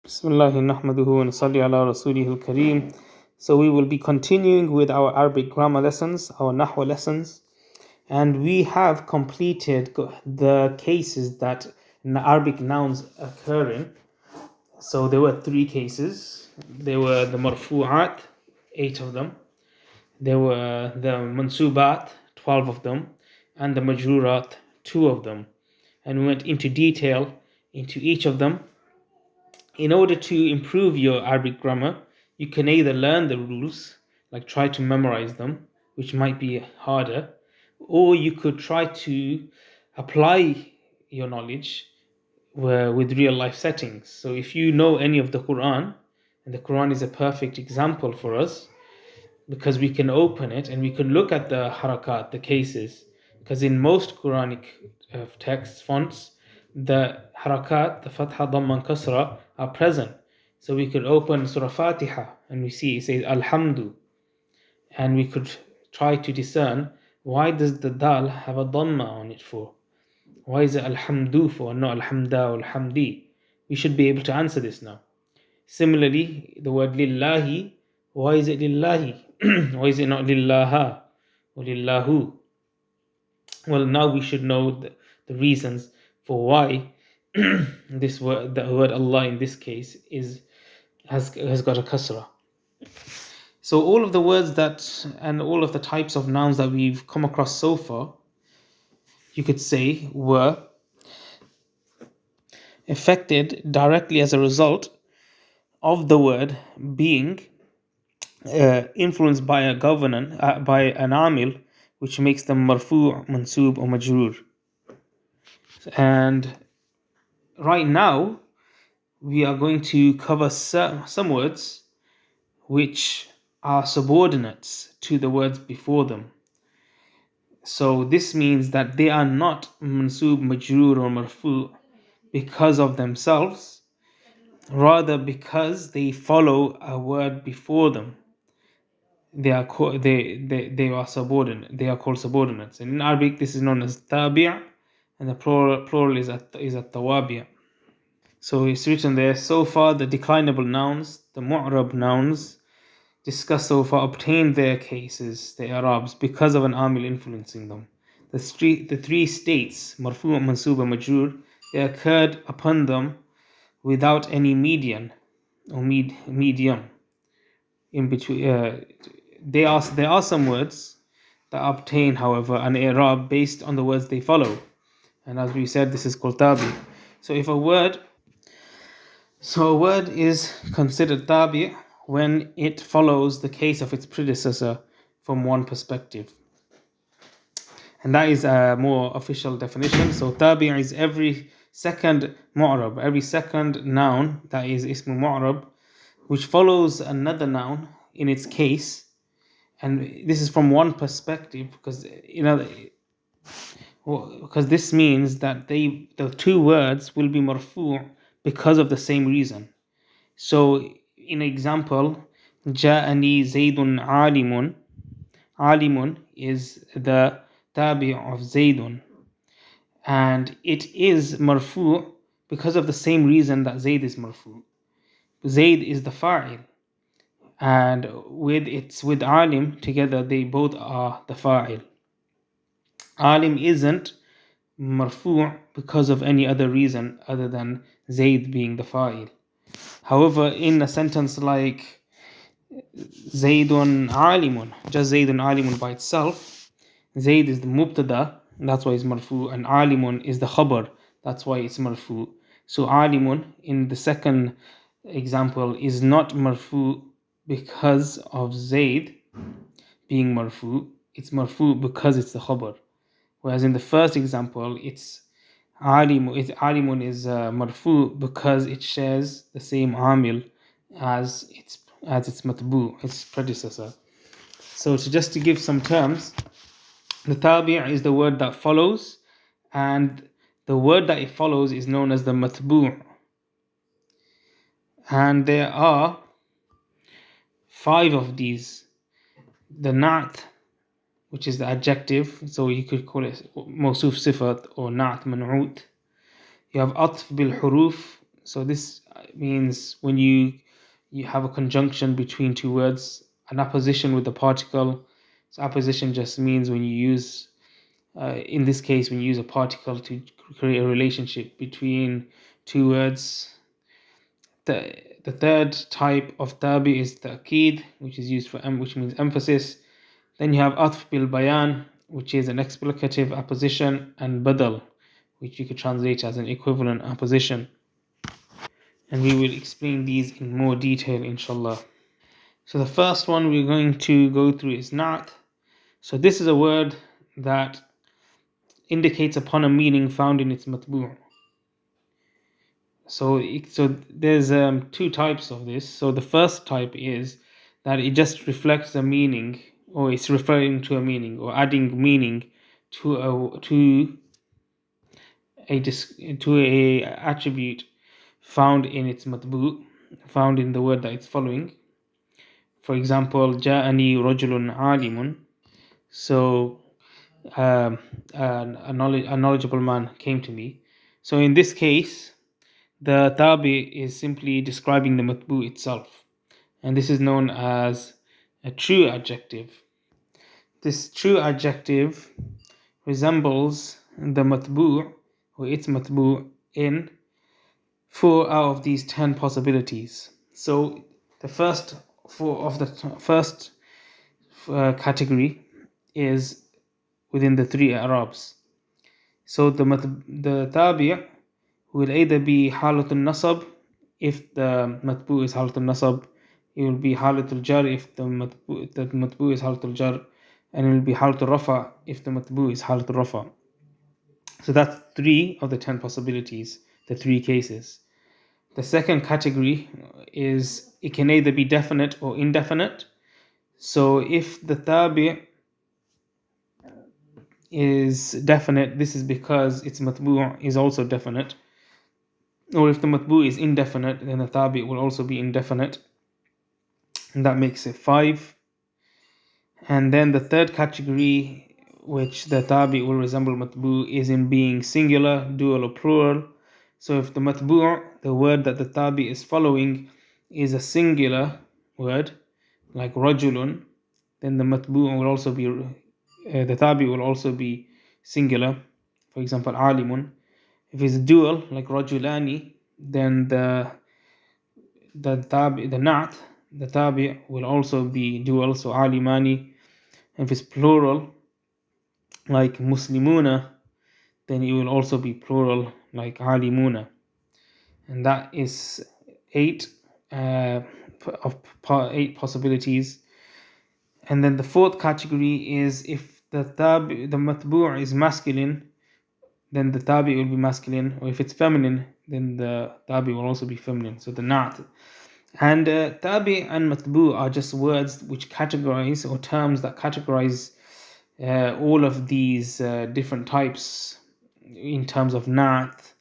Bismillahi nahmaduhu wa nusalli ala rasulihil kareem. So we will be continuing with our Arabic grammar lessons, our Nahwa lessons, and we have completed the cases that Arabic nouns occur in. So there were 3 cases. There were the marfu'at, 8 of them. There were the mansubat, 12 of them, and the majrurat, 2 of them. And we went into detail into each of them. In order to improve your Arabic grammar, you can either learn the rules, like try to memorize them, which might be harder, or you could try to apply your knowledge with real life settings. So if you know any of the Quran, and the Quran is a perfect example for us, because we can open it and we can look at the harakat, the cases, because in most Quranic text fonts, the harakat, the fatha, dhamma, and kasra are present. So we could open Surah Fatiha and we see it says Alhamdu, and we could try to discern why does the dal have a dhamma on it for? Why is it Alhamdu for, not Alhamda or Alhamdi? We should be able to answer this now. Similarly, the word lillahi, why is it lillahi? Why is it not lillaha or lillahu? Well, now we should know the reasons for why this word, the word Allah in this case, has got a kasra. So all of the words that and all of the types of nouns that we've come across so far, you could say, were affected directly as a result of the word being influenced by a governor, by an amil, which makes them marfu', mansub, or majroor. And right now, we are going to cover some words which are subordinates to the words before them. So this means that they are not mansub, majroor, or marfu' because of themselves, rather because they follow a word before them. They are subordinate. They are called subordinates. And in Arabic, this is known as tabi', and the plural is at-tawabi'. So it's written there. So far, the declinable nouns, the mu'rab nouns, discussed so far, obtained their cases, the Arabs, because of an amil influencing them. The 3 states, marfu', mansub, and majroor, they occurred upon them without any median or medium in between. There are some words that obtain, however, an i'rab based on the words they follow, and as we said, this is called tabi. So a word is considered tabi when it follows the case of its predecessor from one perspective, and that is a more official definition. So tabi is every second mu'rab, every second noun that is ismu mu'rab, which follows another noun in its case. And this is from one perspective, because this means that the 2 words will be marfu' because of the same reason. So in example, ja'ani zaydun alimun. Alimun is the tabi' of zaydun, and it is marfu' because of the same reason that zayd is marfu'. Zayd is the fa'il, and with alim together, they both are the fa'il. Alim isn't marfu' because of any other reason other than Zayd being the fa'il. However, in a sentence like Zaydun alimun, just Zaydun alimun by itself, Zayd is the mubtada, that's why it's marfu', and alimun is the khabar, that's why it's marfu'. So alimun in the second example is not marfu' because of Zayd being marfu', it's marfu' because it's the khabar. Whereas in the first example, it's alimun is marfu' because it shares the same amil as its matbu', its predecessor. So just to give some terms, the tabi' is the word that follows, and the word that it follows is known as the matbu'. And there are 5 of these. The na'at, which is the adjective, so you could call it mawsuf sifat or na'at man'ut. You have atf bil huruf, So this means when you have a conjunction between two words, an apposition with the particle. So apposition just means when you use, in this case, when you use a particle to create a relationship between two words. The third type of tabi is ta'keed, which is used for which means emphasis. Then you have atf bil bayan, which is an explicative apposition, and badal, which you could translate as an equivalent apposition. And we will explain these in more detail, inshallah. So the first one we're going to go through is na'at. So this is a word that indicates upon a meaning found in its matbu'. So there's two types of this. So the first type is that it just reflects a meaning, or it's referring to a meaning, or adding meaning to a attribute found in its matbu', found in the word that it's following. For example, جاءني رجل عالم. So a knowledgeable man came to me. So in this case, the tabi is simply describing the matbu' itself, and this is known as a true adjective. This true adjective resembles the matbu' or its matbu' in 4 out of these 10 possibilities. So the first category is within the 3 Arabs. So the tabi' will either be halatul nasab if the matbu' is halatul nasab, it will be halatul jar if the matbu' is halatul jar, and it will be halatul rafa if the matbu' is halatul rafa. So that's 3 of the 10 possibilities, the 3 cases. The second category is it can either be definite or indefinite. So if the tabi' is definite, this is because its matbu' is also definite. Or if the matbu' is indefinite, then the tabi' will also be indefinite. And that makes it 5. And then the third category, which the tabi' will resemble matbu', is in being singular, dual, or plural. So if the matbu', the word that the tabi' is following, is a singular word, like rajulun, then the matbu' will also be, the tabi' will also be singular. For example, alimun. If it's dual, like rajulani, then the tabi' will also be dual, so alimani. And if it's plural, like muslimuna, then it will also be plural, like alimuna. And that is 8 possibilities. And then the fourth category is if the matbu' is masculine, then the tabi will be masculine, or if it's feminine, then the tabi will also be feminine. So the na'at. And tabi and matbu' are just words which categorize, or terms that categorize all of these different types in terms of na'at,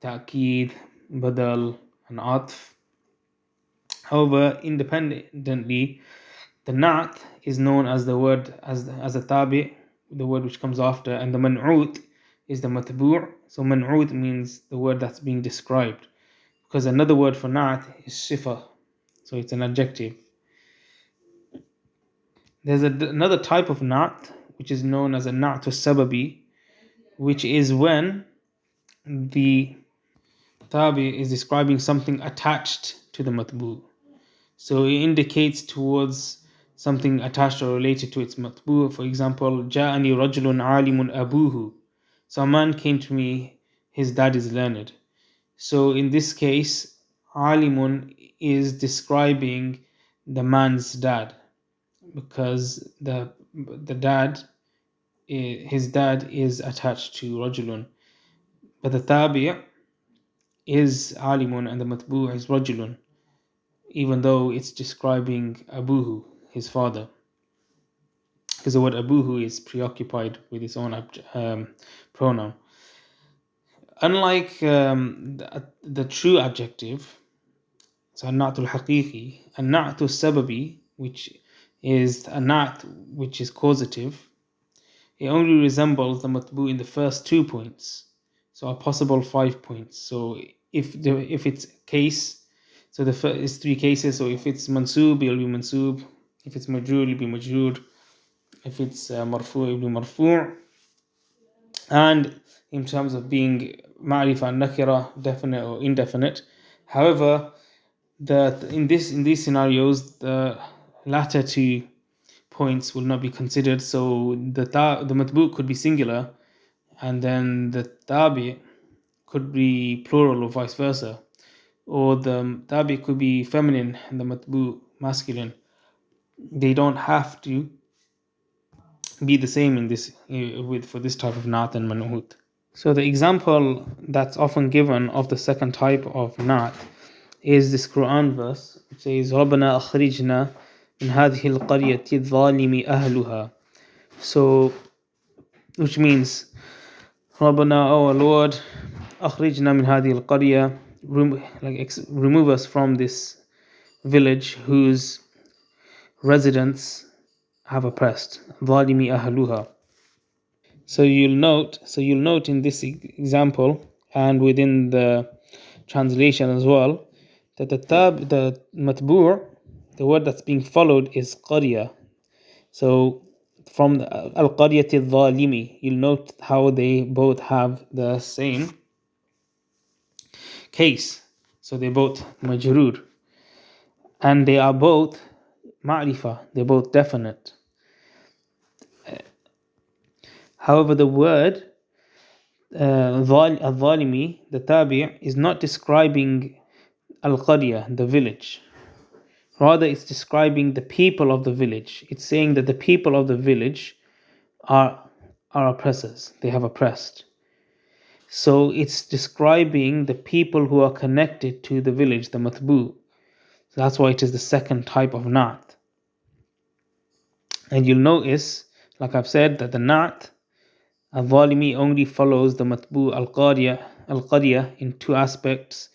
ta'keed, badal, and atf. However, independently, the na'at is known as the word as a tabi', the word which comes after, and the man'ut is the matbu'. So man'ut means the word that's being described, because another word for na'at is sifa, so it's an adjective. There's another type of na'at which is known as a na'tu sababi, which is when the tabi is describing something attached to the matbu'. So it indicates towards something attached or related to its matbu'. For example, جاءني رجل عالم أبوه. So a man came to me, his dad is learned. So in this case, alimun is describing the man's dad, because his dad is attached to rajulun. But the tabi' is alimun and the matbu' is rajulun, even though it's describing abuhu, his father, because the word abuhu is preoccupied with its own pronoun. Unlike the true adjective, so an-na'tul haqiqi, an-na'tul sababi, which is a na'at which is causative, it only resembles the matbu' in the first 2 points, so a possible 5 points. So if it's case, so the first is three cases. So if it's mansub, it'll be mansub. If it's majrur, it'll be majrur. If it's marfu', it'll be marfu'. And in terms of being ma'rifa and nakira, definite or indefinite. However, in these scenarios, the latter two points will not be considered. So the matbu' could be singular, and then the tabi could be plural or vice versa, or the tabi could be feminine and the matbu' masculine. They don't have to be the same in this for this type of naat and man'ut. So the example that's often given of the second type of naat is this Quran verse, which says رَبَّنَا أَخْرِجْنَا مِنْ هَذِهِ الْقَرْيَةِ الظَّالِمِ أَهْلُهَا. So, which means, رَبَّنَا, oh Lord, أَخْرِجْنَا مِنْ هَذِهِ الْقَرْيَةِ, remove us from this village whose residents have oppressed. ظَالِمِ أَهْلُهَا. So you'll note in this example and within the translation as well that the matbu', the word that's being followed is qarya. So from al-qaryati al-zalimi, you'll note how they both have the same case. So they both majrur, and they are both ma'rifa, they're both definite. However, the word al-zalimi, the tabi', is not describing al-qarya, the village. Rather, it's describing the people of the village. It's saying that the people of the village are oppressors. They have oppressed. So it's describing the people who are connected to the village, the matbu'. So that's why it is the second type of naat. And you'll notice, like I've said, that the naat al-zalimi only follows the matbu' al-qarya in two aspects,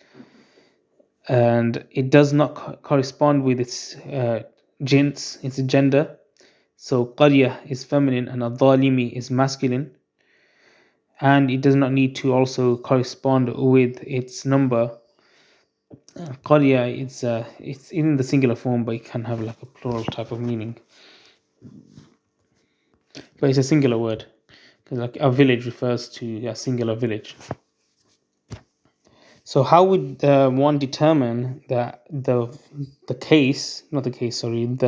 and it does not correspond with its jins, its gender. So qarya is feminine and al-zalimi is masculine, and it does not need to also correspond with its number. Qarya, it's in the singular form, but it can have like a plural type of meaning. But it's a singular word, because like a village refers to a singular village. So how would one determine that the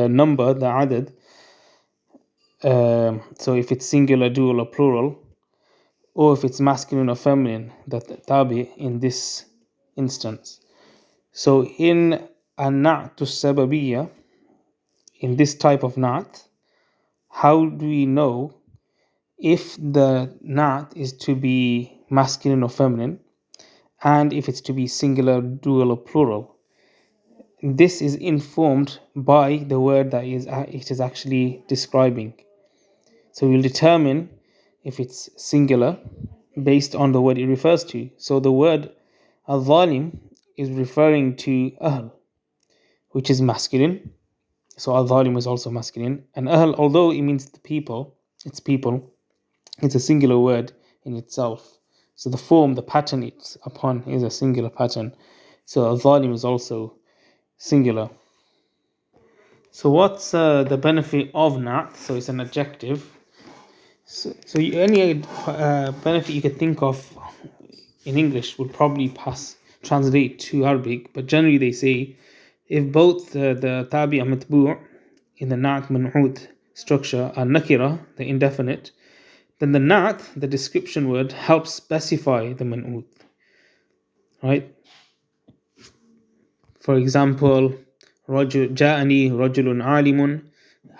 number, the adad? So if it's singular, dual, or plural, or if it's masculine or feminine, that tabi in this instance. So in a na'tu sababiyya, in this type of na'at, how do we know if the na'at is to be masculine or feminine, and if it's to be singular, dual, or plural? This is informed by the word that it is actually describing. So we'll determine if it's singular based on the word it refers to. So the word al-zalim is referring to ahl, which is masculine. So al-zalim is also masculine. And ahl, although it means the people, it's a singular word in itself. So the form, the pattern it's upon is a singular pattern. So al-zalim is also singular. So what's the benefit of na'at? So it's an adjective. So any benefit you could think of in English will probably translate to Arabic, but generally they say if both the tabi and matbu' in the na'at man'ut structure are nakira, the indefinite, then the na'at, the description word, helps specify the man'ut. Right? For example, ja'ani rajulun alimun,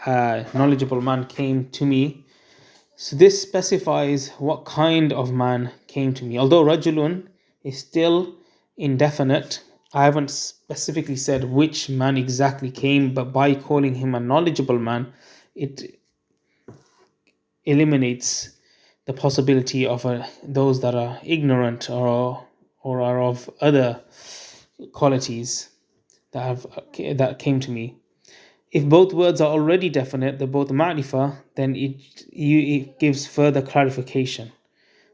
a knowledgeable man came to me. So this specifies what kind of man came to me. Although rajulun is still indefinite, I haven't specifically said which man exactly came, but by calling him a knowledgeable man, it eliminates the possibility of those that are ignorant or are of other qualities that came to me. If both words are already definite, they're both ma'rifah, then it gives further clarification.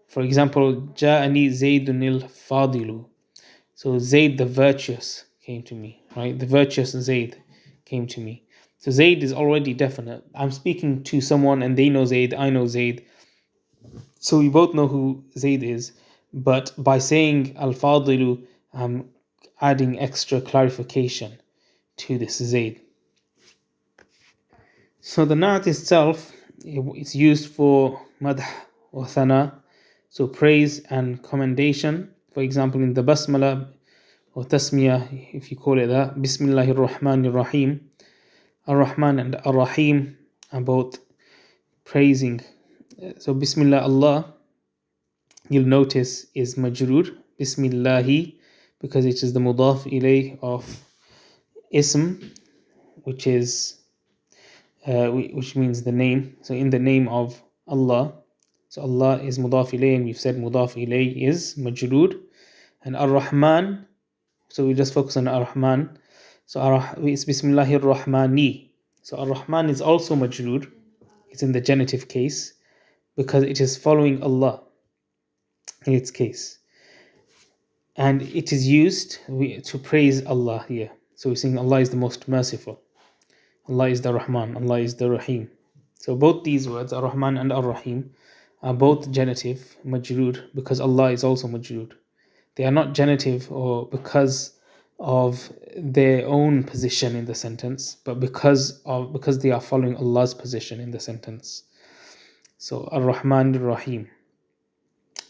For example, ja'ani zaydun al-fadilu. So Zayd the virtuous came to me, right? The virtuous Zayd came to me. So Zayd is already definite. I'm speaking to someone and they know Zayd, I know Zayd. So we both know who Zayd is. But by saying Al-Fadilu, I'm adding extra clarification to this Zayd. So the Na'at itself is used for Madh or Thana, so praise and commendation. For example, in the Basmala or Tasmiyah, if you call it that, Bismillahir Rahmanir Rahim. Ar-Rahman and Ar-Rahim are both praising. So Bismillah Allah, you'll notice, is majroor, Bismillahi, because it is the mudaf ilayh of ism, which means the name. So in the name of Allah. So Allah is mudaf ilayh, and we've said mudaf ilayh is majroor. And Ar-Rahman, so we just focus on Ar-Rahman. So it's Bismillahir Rahmani. So Ar-Rahman is also majroor. It's in the genitive case because it is following Allah in its case. And it is used to praise Allah here. So we're saying Allah is the most merciful. Allah is the Rahman. Allah is the Rahim. So both these words, Ar-Rahman and Ar-Rahim, are both genitive, majroor, because Allah is also majroor. They are not genitive or because of their own position in the sentence, but because they are following Allah's position in the sentence. So Ar-Rahman Ar-Rahim.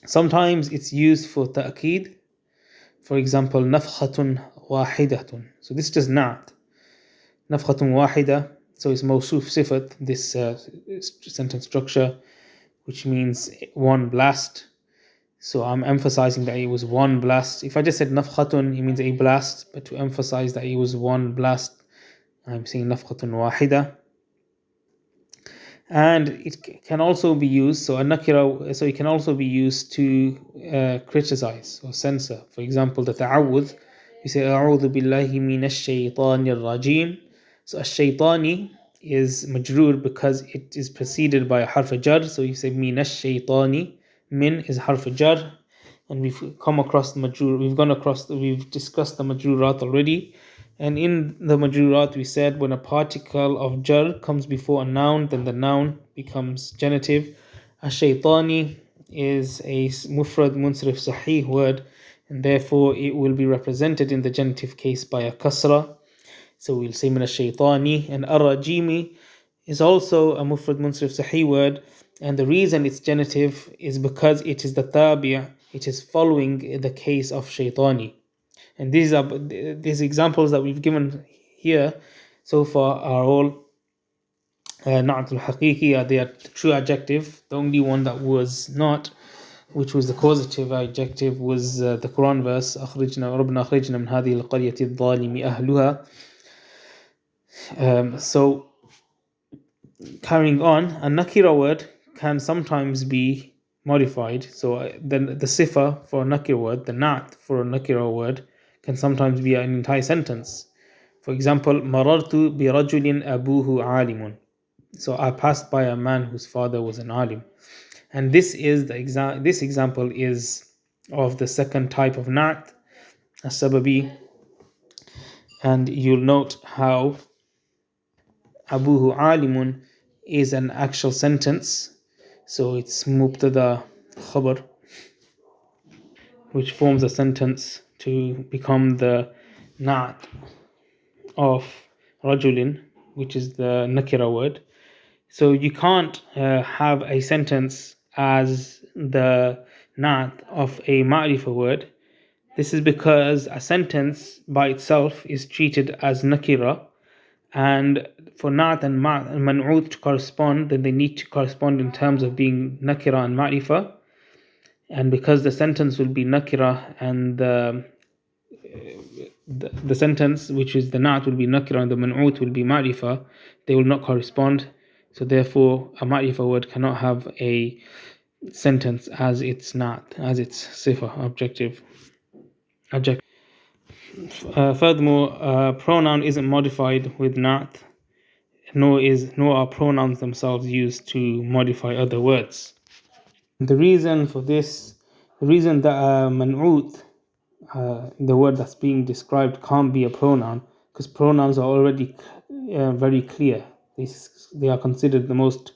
Sometimes it's used for ta'qeed. For example, nafkhatun wahidatun. So this is na'at. Nafkhatun wahida. So it's mawsuf sifat, this sentence structure, which means one blast. So I'm emphasizing that it was one blast. If I just said nafkhatun, it means a blast. But to emphasize that it was one blast, I'm saying nafkhatun wahida. And it can also be used, so it can also be used to criticize or censor. For example, the ta'awudh, you say a'udhu billahi minash shaytanir rajim. So ash-shaytani is majroor because it is preceded by a harf jar. So you say minash shaytani. Min is harf jar, and we've discussed the majrurat already. And in the majrurat, we said when a particle of jar comes before a noun, then the noun becomes genitive. Ash-shaytani is a mufrad munsarif sahih word, and therefore it will be represented in the genitive case by a kasra. So we'll say min ash-shaytani. And ar-rajimi is also a mufrad munsarif sahih word, and the reason it's genitive is because it is the tabi', it is following the case of shaytani. And these examples that we've given here so far are all na'atul haqiqi, they are true adjective. The only one that was not, which was the causative adjective, was the Quran verse أخرجنا ربنا أخرجنا من هذه القرية الظالم أهلها. So carrying on, a nakira word can sometimes be modified. So the sifa for a nakira word, the na'at for a nakira word, can sometimes be an entire sentence. For example, marartu bi rajulin abuhu alimun. So I passed by a man whose father was an alim. And this example is of the second type of na'at, as-sababi. And you'll note how abuhu alimun is an actual sentence. So it's mubtada khabar, which forms a sentence to become the na'at of rajulin, which is the nakira word. So you can't have a sentence as the na'at of a ma'rifa word. This is because a sentence by itself is treated as nakira, and for na'at and man'ud to correspond, then they need to correspond in terms of being nakira and ma'rifa. And because the sentence will be nakira and the sentence, which is the na'at, will be nakira and the man'ut will be ma'rifa, they will not correspond. So therefore, a ma'rifa word cannot have a sentence as its na'at, as its sifa, adjective. Furthermore, pronoun isn't modified with na'at, nor are pronouns themselves used to modify other words. The reason that man'ut the word that's being described can't be a pronoun, because pronouns are already very clear. They are considered the most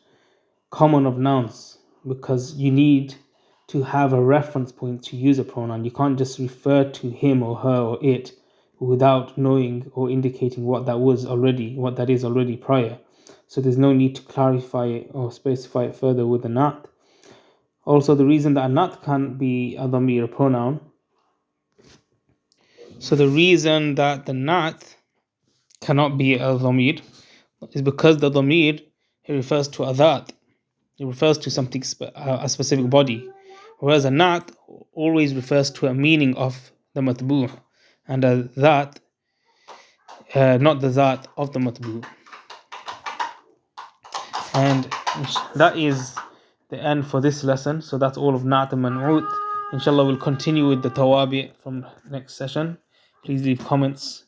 common of nouns, because you need to have a reference point to use a pronoun. You can't just refer to him or her or it without knowing or indicating what that is already prior. So there's no need to clarify it or specify it further with a nat. Also, the reason that a nat can't be a dhamir, a pronoun. So the reason that the nat cannot be a dhamir is because the dhamir, it refers to a dhat. It refers to something, a specific body. Whereas a nat always refers to a meaning of the matbu', and a dhat, not the dhat of the matbu'. And that is the end for this lesson. So that's all of na'at and man'ut. Inshallah, we'll continue with the tawabi from next session. Please leave comments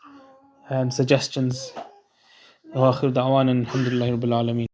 and suggestions. Wa akhir da'wan, alhamdulillahi rabbil alameen.